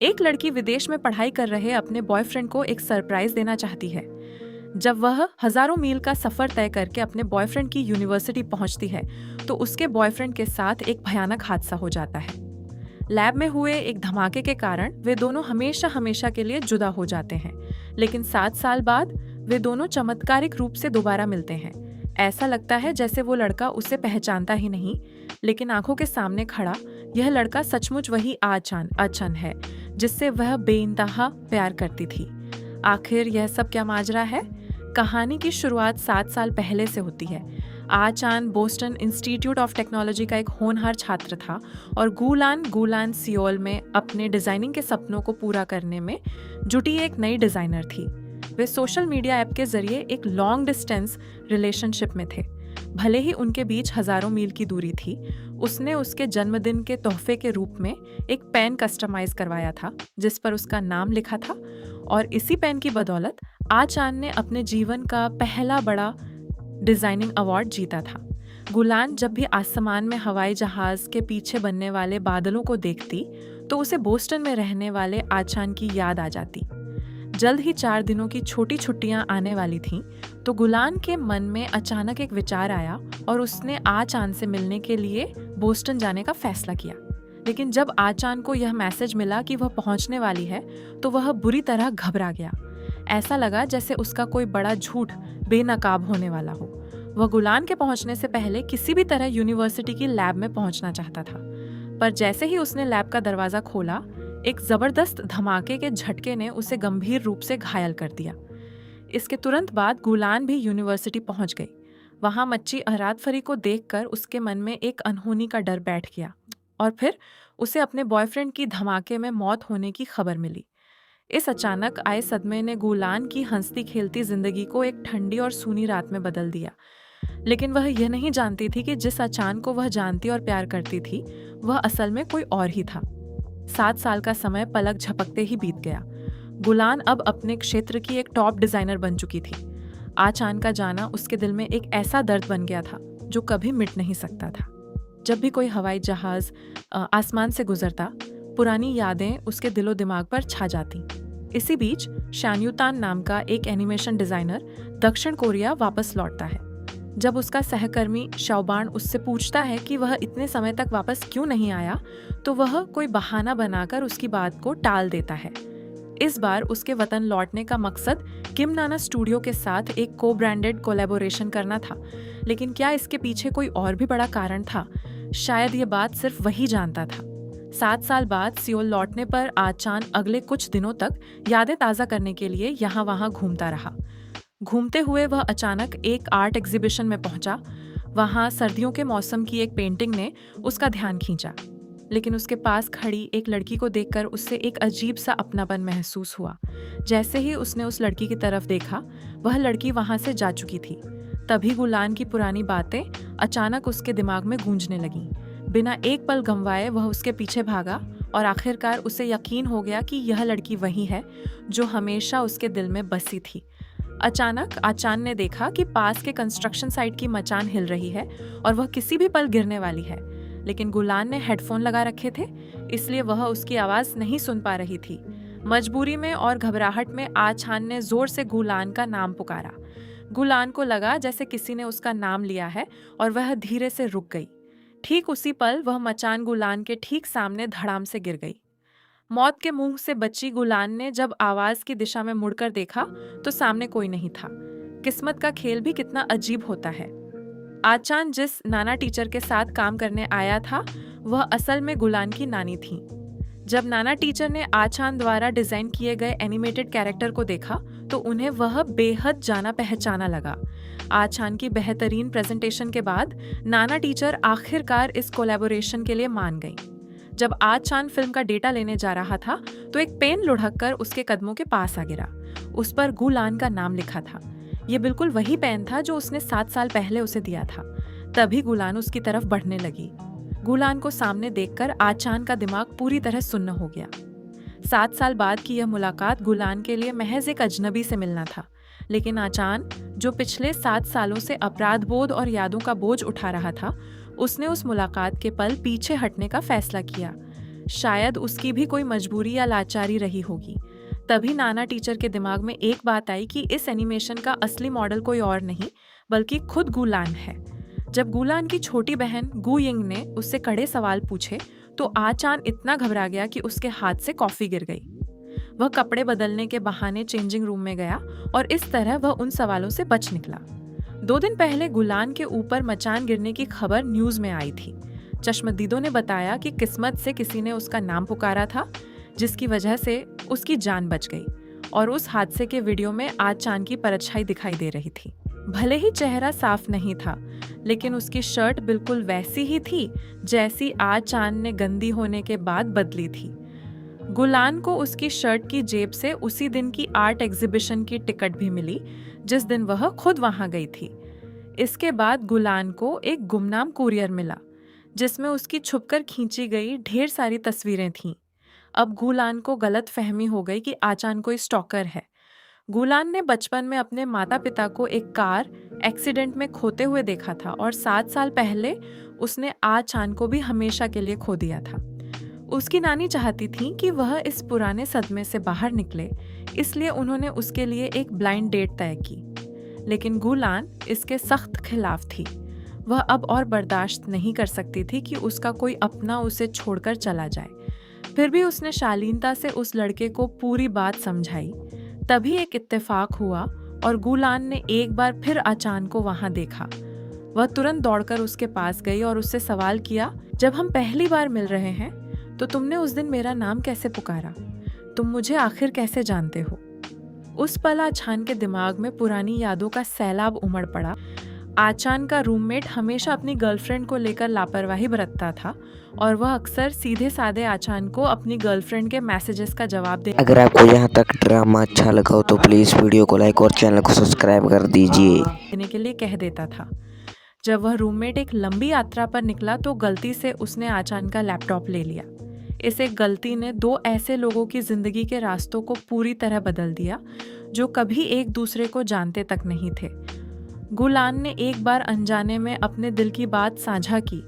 एक लड़की विदेश में पढ़ाई कर रहे अपने बॉयफ्रेंड को एक सरप्राइज देना चाहती है। जब वह हजारों मील का सफर तय करके अपने बॉयफ्रेंड की यूनिवर्सिटी पहुंचती है, तो उसके बॉयफ्रेंड के साथ एक भयानक हादसा हो जाता है। लैब में हुए एक धमाके के कारण वे दोनों हमेशा हमेशा के लिए जुदा हो जाते हैं। लेकिन 7 साल बाद वे दोनों चमत्कारिक रूप से दोबारा मिलते हैं। ऐसा लगता है जैसे वो लड़का उसे पहचानता ही नहीं, लेकिन आंखों के सामने खड़ा यह लड़का सचमुच वही आचान है जिससे वह बेइंतहा प्यार करती थी। आखिर यह सब क्या माजरा है? कहानी की शुरुआत 7 साल पहले से होती है। आचान बोस्टन इंस्टीट्यूट ऑफ टेक्नोलॉजी का एक होनहार छात्र था और गुलान सियोल में अपने डिजाइनिंग के सपनों को पूरा करने में जुटी एक नई डिजाइनर थी। वे सोशल मीडिया ऐप के जरिए एक लॉन्ग डिस्टेंस रिलेशनशिप में थे। भले ही उनके बीच हजारों मील की दूरी थी, उसने उसके जन्मदिन के तोहफे के रूप में एक पेन कस्टमाइज करवाया था जिस पर उसका नाम लिखा था, और इसी पेन की बदौलत आचान ने अपने जीवन का पहला बड़ा डिजाइनिंग अवार्ड जीता था। गुलान जब भी आसमान में हवाई जहाज के पीछे बनने वाले बादलों को देखती तो उसे बोस्टन में रहने वाले आचान की याद आ जाती। जल्द ही 4 दिनों की छोटी छुट्टियां आने वाली थीं, तो गुलान के मन में अचानक एक विचार आया और उसने आचान से मिलने के लिए बोस्टन जाने का फैसला किया। लेकिन जब आचान को यह मैसेज मिला कि वह पहुंचने वाली है, तो वह बुरी तरह घबरा गया। ऐसा लगा जैसे उसका कोई बड़ा झूठ बेनकाब होने वाला हो। वह गुलान के पहुंचने से पहले किसी भी तरह यूनिवर्सिटी की लैब में पहुंचना चाहता था, पर जैसे ही उसने लैब का दरवाजा खोला, एक जबरदस्त धमाके के झटके ने उसे गंभीर रूप से घायल कर दिया। इसके तुरंत बाद गुलान भी यूनिवर्सिटी पहुंच गई। वहां मच्ची अरादफरी को देखकर उसके मन में एक अनहोनी का डर बैठ गया, और फिर उसे अपने बॉयफ्रेंड की धमाके में मौत होने की खबर मिली। इस अचानक आए सदमे ने गुलान की हंसती खेलती जिंदगी को एक ठंडी और सूनी रात में बदल दिया। लेकिन वह यह नहीं जानती थी कि जिस आचान को वह जानती और प्यार करती थी, वह असल में कोई और ही था। 7 साल का समय पलक झपकते ही बीत गया। गुलान अब अपने क्षेत्र की एक टॉप डिजाइनर बन चुकी थी। आचान का जाना उसके दिल में एक ऐसा दर्द बन गया था जो कभी मिट नहीं सकता था। जब भी कोई हवाई जहाज आसमान से गुजरता, पुरानी यादें उसके दिलो दिमाग पर छा जाती। इसी बीच शान्युतान नाम का एक एनिमेशन डिजाइनर दक्षिण कोरिया वापस लौटता है। जब उसका सहकर्मी शाओबान उससे पूछता है कि वह इतने समय तक वापस क्यों नहीं आया, तो वह कोई बहाना बनाकर उसकी बात को टाल देता है। इस बार उसके वतन लौटने का मकसद किम नाना स्टूडियो के साथ एक को ब्रांडेड कोलैबोरेशन करना था। लेकिन क्या इसके पीछे कोई और भी बड़ा कारण था? शायद ये बात सिर्फ वही जानता था। 7 साल बाद सियोल लौटने पर आचान अगले कुछ दिनों तक यादें ताज़ा करने के लिए यहाँ वहाँ घूमता रहा। घूमते हुए वह अचानक एक आर्ट एग्जीबिशन में पहुंचा। वहां सर्दियों के मौसम की एक पेंटिंग ने उसका ध्यान खींचा, लेकिन उसके पास खड़ी एक लड़की को देखकर उससे एक अजीब सा अपनापन महसूस हुआ। जैसे ही उसने उस लड़की की तरफ देखा, वह लड़की वहां से जा चुकी थी। तभी गुलान की पुरानी बातें अचानक उसके दिमाग में गूंजने लगीं। बिना एक पल गंवाए वह उसके पीछे भागा और आखिरकार उसे यकीन हो गया कि यह लड़की वही है जो हमेशा उसके दिल में बसी थी। अचानक आचान ने देखा कि पास के कंस्ट्रक्शन साइट की मचान हिल रही है और वह किसी भी पल गिरने वाली है। लेकिन गुलान ने हेडफोन लगा रखे थे, इसलिए वह उसकी आवाज नहीं सुन पा रही थी। मजबूरी में और घबराहट में आचान ने जोर से गुलान का नाम पुकारा। गुलान को लगा जैसे किसी ने उसका नाम लिया है और वह धीरे से रुक गई। ठीक उसी पल वह मचान गुलान के ठीक सामने धड़ाम से गिर गई। मौत के मुंह से बची गुलान ने जब आवाज की दिशा में मुड़कर देखा, तो सामने कोई नहीं था। किस्मत का खेल भी कितना अजीब होता है। आचान जिस नाना टीचर के साथ काम करने आया था, वह असल में गुलान की नानी थी। जब नाना टीचर ने आचान द्वारा डिजाइन किए गए एनिमेटेड कैरेक्टर को देखा, तो उन्हें वह बेहद जाना पहचाना लगा। आचान की बेहतरीन प्रेजेंटेशन के बाद नाना टीचर आखिरकार इस कोलैबोरेशन के लिए मान गई। जब आचान फिल्म का डेटा लेने जा रहा था, तो एक पेन लुढ़ककर उसके कदमों के पास आ गिरा। उस पर गुलान का नाम लिखा था। ये बिल्कुल वही पेन था जो उसने 7 साल पहले उसे दिया था। तभी गुलान उसकी तरफ बढ़ने लगी। गुलान को सामने देखकर आचान का दिमाग पूरी तरह सुन्न हो गया। 7 साल बाद की यह मुलाकात गुलान के लिए महज एक अजनबी से मिलना था। लेकिन आचान, जो पिछले 7 सालों से अपराध बोध और यादों का बोझ उठा रहा था, उसने उस मुलाकात के पल पीछे हटने का फैसला किया। शायद उसकी भी कोई मजबूरी या लाचारी रही होगी। तभी नाना टीचर के दिमाग में एक बात आई कि इस एनिमेशन का असली मॉडल कोई और नहीं बल्कि खुद गुलान है। जब गुलान की छोटी बहन गु यिंग ने उससे कड़े सवाल पूछे तो आचान इतना घबरा गया कि उसके हाथ से कॉफी गिर गई। वह कपड़े बदलने के बहाने चेंजिंग रूम में गया और इस तरह वह उन सवालों से बच निकला। 2 दिन पहले गुलान के ऊपर मचान गिरने की खबर न्यूज में आई थी। चश्मदीदों ने बताया कि किस्मत से किसी ने उसका नाम पुकारा था, जिसकी वजह से उसकी जान बच गई और उस हादसे के वीडियो में आज चांद की परछाई दिखाई दे रही थी। भले ही चेहरा साफ नहीं था, लेकिन उसकी शर्ट बिल्कुल वैसी ही थी जैसी आज चांद ने गंदी होने के बाद बदली थी। गुलान को उसकी शर्ट की जेब से उसी दिन की आर्ट एग्जीबिशन की टिकट भी मिली जिस दिन वह खुद वहां गई थी। इसके बाद गुलान को एक गुमनाम कुरियर मिला जिसमें उसकी छुपकर खींची गई ढेर सारी तस्वीरें थीं। अब गुलान को गलत फहमी हो गई कि आचान कोई स्टॉकर है। गुलान ने बचपन में अपने माता पिता को एक कार एक्सीडेंट में खोते हुए देखा था और 7 साल पहले उसने आचान को भी हमेशा के लिए खो दिया था। उसकी नानी चाहती थी कि वह इस पुराने सदमे से बाहर निकले, इसलिए उन्होंने उसके लिए एक ब्लाइंड डेट तय की। लेकिन गुलान इसके सख्त खिलाफ थी। वह अब और बर्दाश्त नहीं कर सकती थी कि उसका कोई अपना उसे छोड़कर चला जाए। फिर भी उसने शालीनता से उस लड़के को पूरी बात समझाई। तभी एक इत्तेफाक हुआ और गुलान ने एक बार फिर आचान को वहां देखा। वह तुरंत दौड़कर उसके पास गई और उससे सवाल किया, जब हम पहली बार मिल रहे हैं तो तुमने उस दिन मेरा नाम कैसे पुकारा? तुम मुझे आखिर कैसे जानते हो? उस पल आचान के दिमाग में पुरानी यादों का सैलाब उमड़ पड़ा। आचान का रूममेट हमेशा अपनी गर्लफ्रेंड को लेकर लापरवाही बरतता था और वह अक्सर सीधे साधे आचान को अपनी गर्लफ्रेंड के मैसेजेस का जवाब अगर आपको यहाँ तक ड्रामा अच्छा लगा हो तो प्लीज़ वीडियो को लाइक और चैनल को सब्सक्राइब कर दीजिए देने के लिए कह देता था। जब वह रूममेट एक लंबी यात्रा पर निकला तो गलती से उसने आचान का लैपटॉप ले लिया। इस एक गलती ने 2 ऐसे लोगों की जिंदगी के रास्तों को पूरी तरह बदल दिया जो कभी एक दूसरे को जानते तक नहीं थे। गुलान ने एक बार अनजाने में अपने दिल की बात साझा की,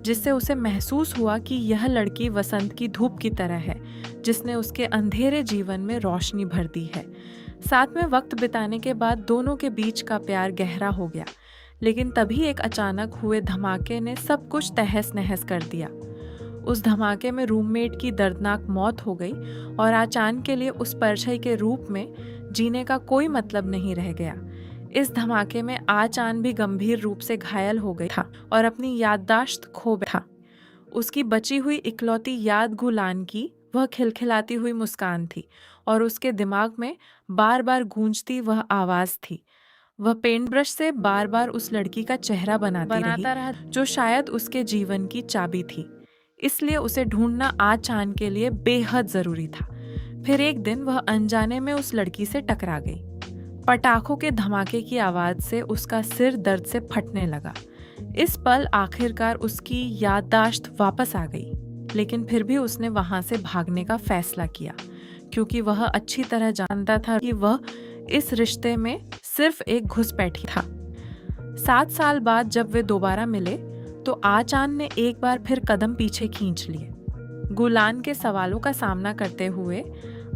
जिससे उसे महसूस हुआ कि यह लड़की वसंत की धूप की तरह है जिसने उसके अंधेरे जीवन में रोशनी भर दी है। साथ में वक्त बिताने के बाद दोनों के बीच का प्यार गहरा हो गया, लेकिन तभी एक अचानक हुए धमाके ने सब कुछ तहस नहस कर दिया। उस धमाके में रूममेट की दर्दनाक मौत हो गई और आचान के लिए उस परछाई के रूप में जीने का कोई मतलब नहीं रह गया। इस धमाके में आचान भी गंभीर रूप से घायल हो गई था और अपनी याददाश्त खो बैठा। उसकी बची हुई इकलौती याद गुलान की वह खिलखिलाती हुई मुस्कान थी और उसके दिमाग में बार बार गूंजती वह आवाज थी। वह पेंट ब्रश से बार बार उस लड़की का चेहरा बनाता रहा जो शायद उसके जीवन की चाबी थी। इसलिए उसे ढूंढना आचान के लिए बेहद जरूरी था। फिर एक दिन वह अनजाने में उस लड़की से टकरा गई। पटाखों के धमाके की आवाज से उसका सिर दर्द से फटने लगा। इस पल आखिरकार उसकी याददाश्त वापस आ गई, लेकिन फिर भी उसने वहां से भागने का फैसला किया क्योंकि वह अच्छी तरह जानता था कि वह इस रिश्ते में सिर्फ एक घुसपैठी था। 7 साल बाद जब वे दोबारा मिले तो आचान ने एक बार फिर कदम पीछे खींच लिए। गुलान के सवालों का सामना करते हुए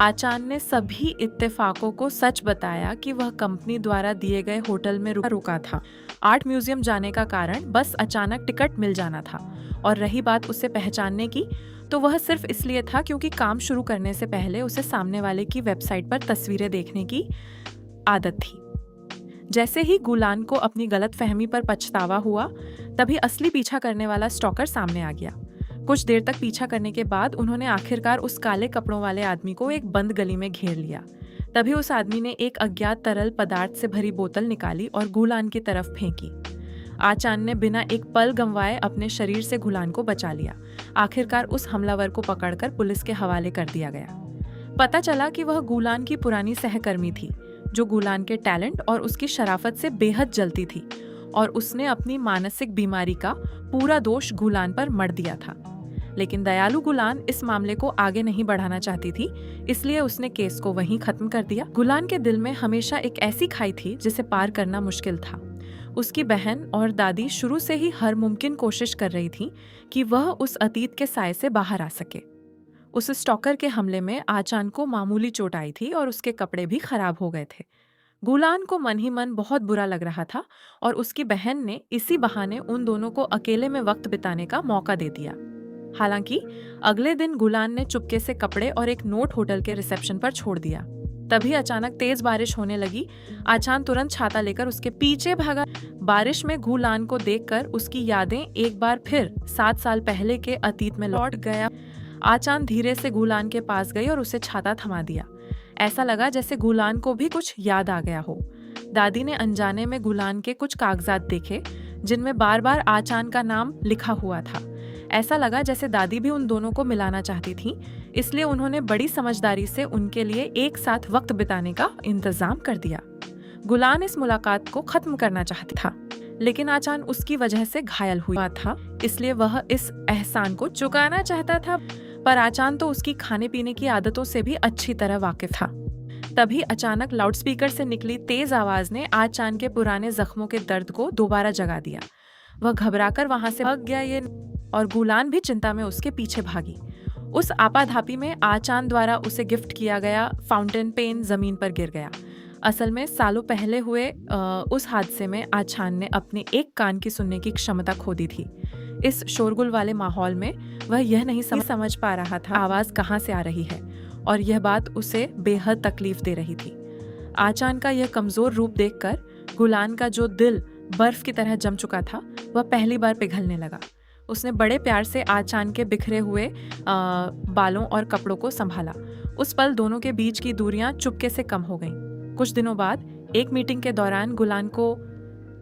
आचान ने सभी इत्तेफाकों को सच बताया कि वह कंपनी द्वारा दिए गए होटल में रुका था। आर्ट म्यूजियम जाने का कारण बस अचानक टिकट मिल जाना था और रही बात उसे पहचानने की, तो वह सिर्फ इसलिए था क्योंकि काम शुरू करने से पहले उसे सामने वाले की वेबसाइट पर तस्वीरें देखने की आदत थी। जैसे ही गुलान को अपनी गलतफहमी पर पछतावा हुआ, तभी असली पीछा करने वाला स्टॉकर सामने आ गया। कुछ देर तक पीछा करने के बाद उन्होंने आखिरकार उस काले कपड़ों वाले आदमी को एक बंद गली में घेर लिया। तभी उस आदमी ने एक अज्ञात तरल पदार्थ से भरी बोतल निकाली और गुलान की तरफ फेंकी। आचान ने बिना एक पल गंवाए अपने शरीर से गुलान को बचा लिया। आखिरकार उस हमलावर को पकड़कर पुलिस के हवाले कर दिया गया। पता चला कि वह गुलान की पुरानी सहकर्मी थी जो गुलान के टैलेंट और उसकी शराफत से बेहद जलती थी और उसने अपनी मानसिक बीमारी का पूरा दोष गुलान पर मढ़ दिया था। लेकिन दयालु गुलान इस मामले को आगे नहीं बढ़ाना चाहती थी, इसलिए उसने केस को वहीं खत्म कर दिया। गुलान के दिल में हमेशा एक ऐसी खाई थी जिसे पार करना मुश्किल था। उसकी बहन और दादी शुरू से ही हर मुमकिन कोशिश कर रही थी कि वह उस अतीत के साए से बाहर आ सके। उस स्टॉकर के हमले में आचान को मामूली चोट आई थी और उसके कपड़े भी खराब हो गए थे। गुलान को मन ही मन बहुत बुरा लग रहा था और उसकी बहन ने इसी बहाने उन दोनों को अकेले में वक्त बिताने का मौका दे दिया। हालांकि अगले दिन गुलान ने चुपके से कपड़े और एक नोट होटल के रिसेप्शन पर छोड़ दिया। तभी अचानक तेज बारिश होने लगी। आचान तुरंत छाता लेकर उसके पीछे भागा। बारिश में गुलान को देखकर उसकी यादें एक बार फिर 7 साल पहले के अतीत में लौट गया। आचान धीरे से गुलान के पास गई और उसे छाता थमा दिया। ऐसा लगा जैसे गुलान को भी कुछ याद आ गया हो। दादी ने अनजाने में गुलान के कुछ कागजात देखे जिनमें बार बार आचान का नाम लिखा हुआ था। ऐसा लगा जैसे दादी भी उन दोनों को मिलाना चाहती थी, इसलिए उन्होंने बड़ी समझदारी से उनके लिए एक साथ वक्त बिताने का इंतजाम कर दिया। गुलान इस मुलाकात को खत्म करना चाहता था, लेकिन आचान उसकी वजह से घायल हुआ था, इसलिए वह इस एहसान को चुकाना चाहता था। पर आचान तो उसकी खाने पीने की आदतों से भी अच्छी तरह वाकिफ था। तभी अचानक लाउडस्पीकर से निकली तेज आवाज ने आचान के पुराने जख्मों के दर्द को दोबारा जगा दिया। वह घबराकर वहां से भाग गया और गुलान भी चिंता में उसके पीछे भागी। उस आपाधापी में आचान द्वारा उसे गिफ्ट किया गया फाउंटेन पेन जमीन पर गिर गया। असल में सालों पहले हुए उस हादसे में आचान ने अपने एक कान की सुनने की क्षमता खो दी थी। इस शोरगुल वाले माहौल में वह यह नहीं समझ पा रहा था आवाज कहाँ से आ रही है, और यह बात उसे बेहद तकलीफ दे रही थी। आचान का यह कमजोर रूप देखकर गुलान का जो दिल बर्फ की तरह जम चुका था वह पहली बार पिघलने लगा। उसने बड़े प्यार से आचान के बिखरे हुए बालों और कपड़ों को संभाला। उस पल दोनों के बीच की दूरियां चुपके से कम हो गईं। कुछ दिनों बाद एक मीटिंग के दौरान गुलान को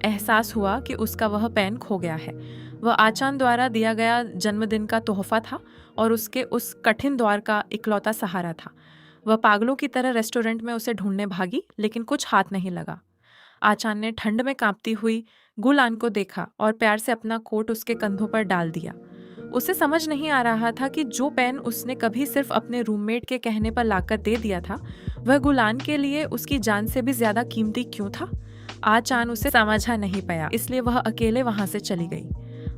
एहसास हुआ कि उसका वह पेन खो गया है। वह आचान द्वारा दिया गया जन्मदिन का तोहफा था और उसके उस कठिन दौर का इकलौता सहारा था। वह पागलों की तरह रेस्टोरेंट में उसे ढूंढने भागी, लेकिन कुछ हाथ नहीं लगा। आचान ने ठंड में कांपती हुई गुलान को देखा और प्यार से अपना कोट उसके कंधों पर डाल दिया। उसे समझ नहीं आ रहा था कि जो पेन उसने कभी सिर्फ अपने रूममेट के कहने पर लाकर दे दिया था, वह गुलान के लिए उसकी जान से भी ज्यादा कीमती क्यों था। आचान उसे समझा नहीं पाया, इसलिए वह अकेले वहां से चली गई।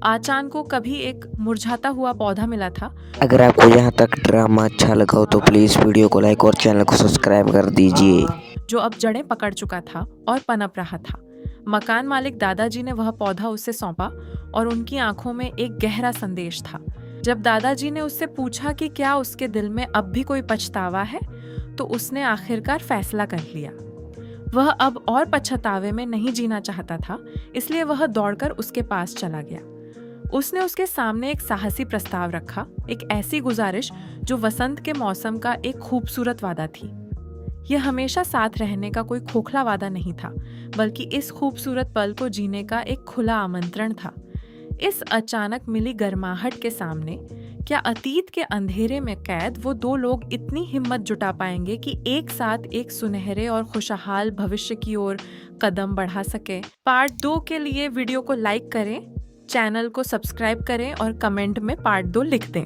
आचान को कभी एक मुरझाता हुआ पौधा मिला था। अगर आपको यहाँ तक ड्रामा अच्छा लगा हो तो प्लीज़ वीडियो को लाइक और चैनल को सब्सक्राइब कर दीजिए। जो अब जड़ें पकड़ चुका था और पनप रहा था। मकान मालिक दादाजी ने वह पौधा उसे सौंपा और उनकी आंखों में एक गहरा संदेश था। जब दादाजी ने उससे पूछा कि क्या उसके दिल में अब भी कोई पछतावा है, तो उसने आखिरकार फैसला कर लिया। वह अब और पछतावे में नहीं जीना चाहता था, इसलिए वह दौड़कर उसके पास चला गया। उसने उसके सामने एक साहसी प्रस्ताव रखा, एक ऐसी गुजारिश जो वसंत के मौसम का एक खूबसूरत वादा थी। यह हमेशा साथ रहने का कोई खोखला वादा नहीं था, बल्कि इस खूबसूरत पल को जीने का एक खुला आमंत्रण था। इस अचानक मिली गर्माहट के सामने क्या अतीत के अंधेरे में कैद वो दो लोग इतनी हिम्मत जुटा पाएंगे कि एक साथ एक सुनहरे और खुशहाल भविष्य की ओर कदम बढ़ा सके। पार्ट 2 के लिए वीडियो को लाइक करें, चैनल को सब्सक्राइब करें और कमेंट में पार्ट 2 लिख दें।